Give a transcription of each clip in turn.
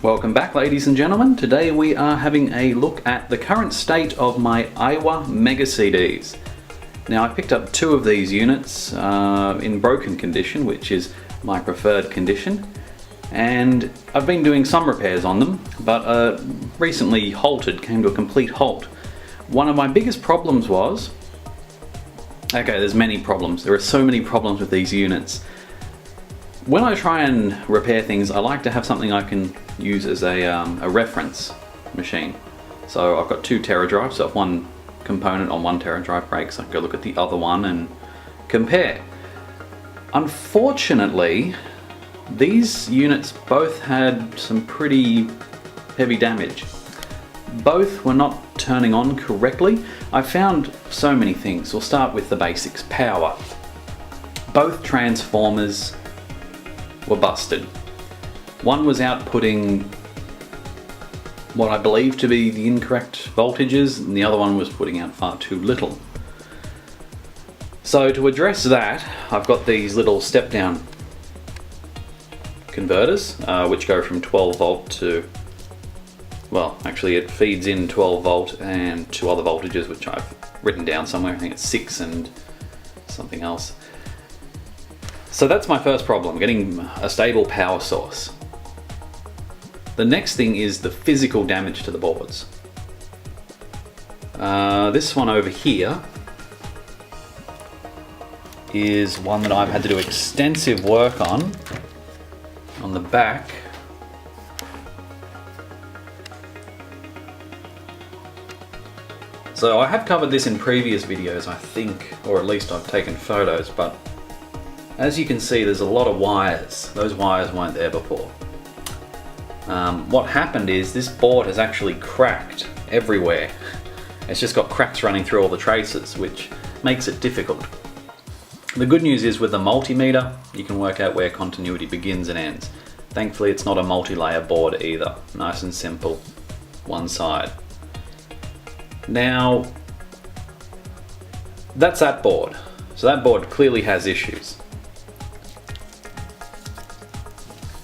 Welcome back, ladies and gentlemen. Today we are having a look at the current state of my Aiwa Mega CDs. Now, I picked up two of these units in broken condition, which is my preferred condition, and I've been doing some repairs on them, but recently came to a complete halt. One of my biggest problems was, okay, there's many problems. There are so many problems with these units. When I try and repair things, I like to have something I can use as a reference machine. So I've got 2 tera drives, so if one component on 1 tera drive breaks, I can go look at the other one and compare. Unfortunately, these units both had some pretty heavy damage. Both were not turning on correctly. I found so many things. We'll start with the basics. Power. Both transformers were busted. One was outputting what I believe to be the incorrect voltages, and the other one was putting out far too little. So to address that, I've got these little step-down converters, which go from 12 volt to, well, actually it feeds in 12 volt and 2 other voltages, which I've written down somewhere. I think it's 6 and something else. So that's my first problem, getting a stable power source. The next thing is the physical damage to the boards. This one over here is one that I've had to do extensive work on the back. So I have covered this in previous videos, I think, or at least I've taken photos, but as you can see, there's a lot of wires. Those wires weren't there before. What happened is this board has actually cracked everywhere. It's just got cracks running through all the traces, which makes it difficult. The good news is with the multimeter, you can work out where continuity begins and ends. Thankfully, it's not a multi-layer board either. Nice and simple, one side. Now, that's that board. So that board clearly has issues,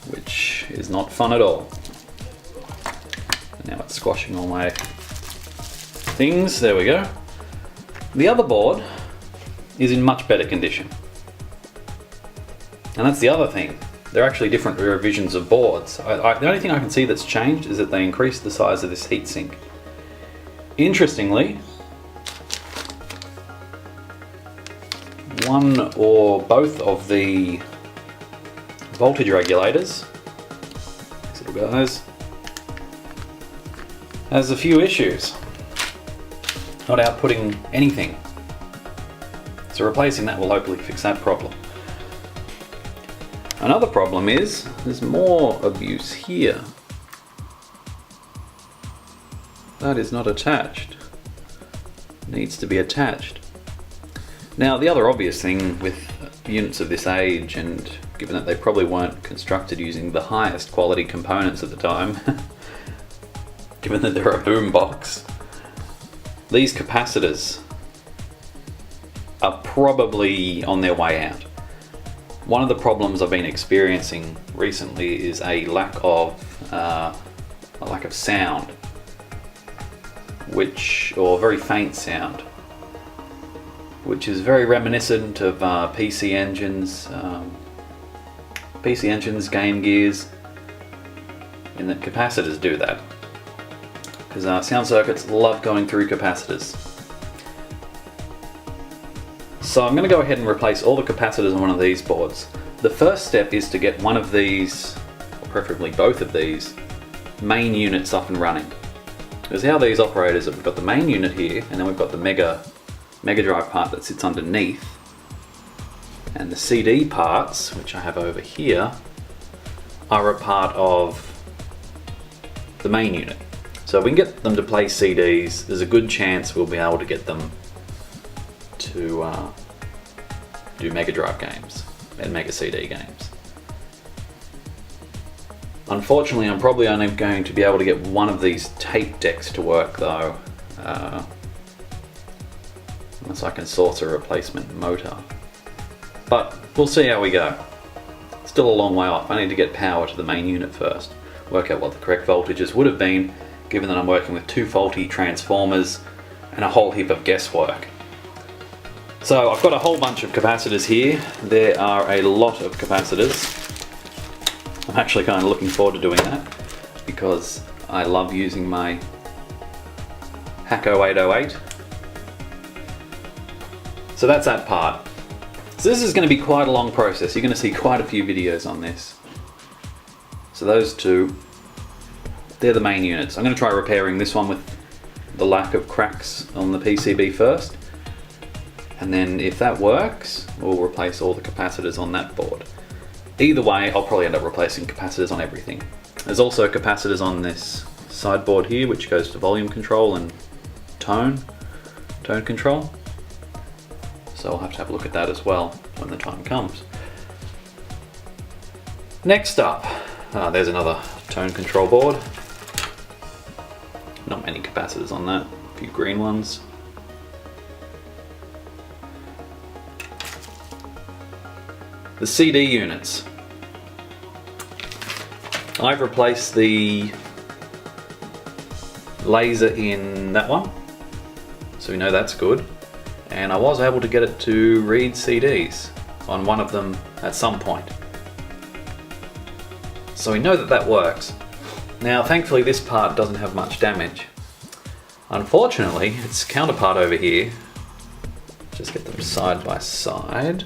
which is not fun at all. Now it's squashing all my things. There we go. The other board is in much better condition. And that's the other thing. They're actually different revisions of boards. The only thing I can see that's changed is that they increased the size of this heatsink. Interestingly, one or both of the voltage regulators, these little guys, has a few issues. Not outputting anything. So replacing that will hopefully fix that problem. Another problem is there's more abuse here. That is not attached. Needs to be attached. Now, the other obvious thing with units of this age, and given that they probably weren't constructed using the highest quality components at the time, given that they're a boombox, these capacitors are probably on their way out. One of the problems I've been experiencing recently is a lack of sound, or very faint sound, which is very reminiscent of PC engines, Game Gears, in that capacitors do that. Because sound circuits love going through capacitors. So I'm going to go ahead and replace all the capacitors on one of these boards. The first step is to get one of these, or preferably both of these, main units up and running. Because how these operate is that we've got the main unit here, and then we've got the Mega Drive part that sits underneath. And the CD parts, which I have over here, are a part of the main unit. So if we can get them to play CDs, there's a good chance we'll be able to get them to do Mega Drive games and Mega CD games. Unfortunately, I'm probably only going to be able to get one of these tape decks to work though, unless I can source a replacement motor. But we'll see how we go. Still a long way off. I need to get power to the main unit first. work out what the correct voltages would have been, given that I'm working with 2 faulty transformers and a whole heap of guesswork. So I've got a whole bunch of capacitors here. There are a lot of capacitors. I'm actually kind of looking forward to doing that because I love using my Hacko 808. So that's that part. So this is going to be quite a long process. You're going to see quite a few videos on this. So those two, they're the main units. I'm going to try repairing this one with the lack of cracks on the PCB first. And then if that works, we'll replace all the capacitors on that board. Either way, I'll probably end up replacing capacitors on everything. There's also capacitors on this sideboard here, which goes to volume control and tone control. So I'll have a look at that as well when the time comes. Next up, there's another tone control board. Not many capacitors on that, a few green ones. The CD units. I've replaced the laser in that one, so we know that's good. And I was able to get it to read CDs on one of them at some point. So we know that that works. Now thankfully this part doesn't have much damage. Unfortunately, its counterpart over here, just get them side by side,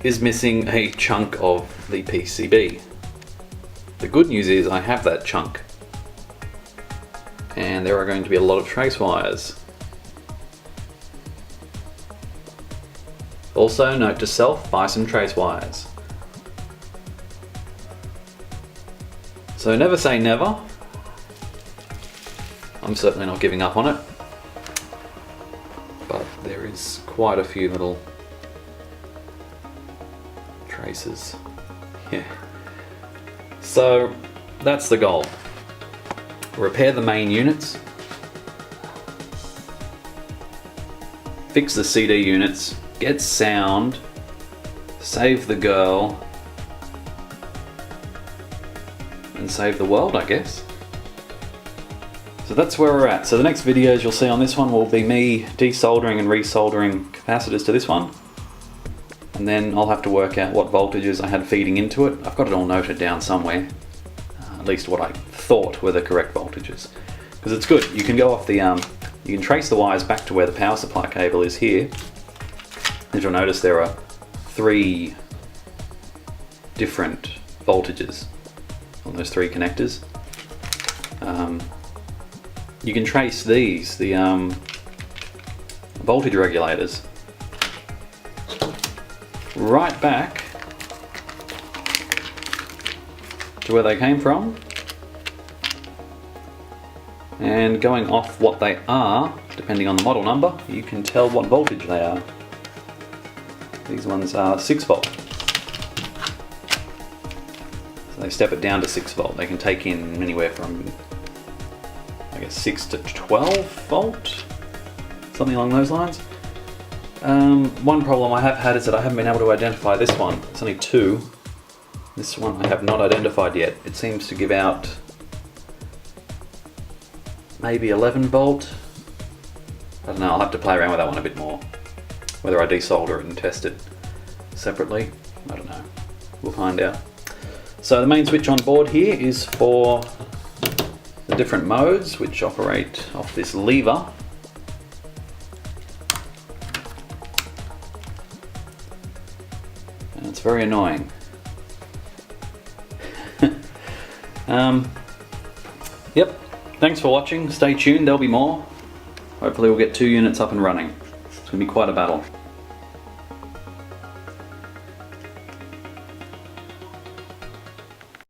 is missing a chunk of the PCB. The good news is I have that chunk. And there are going to be a lot of trace wires. Also, note to self, buy some trace wires. So never say never. I'm certainly not giving up on it. But there is quite a few little traces. Yeah. So that's the goal. Repair the main units, fix the CD units, get sound, save the girl, and save the world, I guess. So that's where we're at. So the next videos you'll see on this one will be me desoldering and resoldering capacitors to this one. And then I'll have to work out what voltages I had feeding into it. I've got it all noted down somewhere. At least what I thought were the correct voltages. Because it's good, you can go off the, you can trace the wires back to where the power supply cable is here. As you'll notice there are 3 different voltages on those 3 connectors. You can trace these, the voltage regulators, right back to where they came from, and going off what they are, depending on the model number, you can tell what voltage they are. These ones are 6 volt. So they step it down to 6 volt. They can take in anywhere from, I guess, 6 to 12 volt, something along those lines. One problem I have had is that I haven't been able to identify this one. It's only 2. This one I have not identified yet. It seems to give out maybe 11 volt. I don't know, I'll have to play around with that one a bit more. Whether I desolder it and test it separately, I don't know. We'll find out. So the main switch on board here is for the different modes which operate off this lever. And it's very annoying. Yep, thanks for watching. Stay tuned, there'll be more. Hopefully we'll get 2 units up and running. It's going to be quite a battle.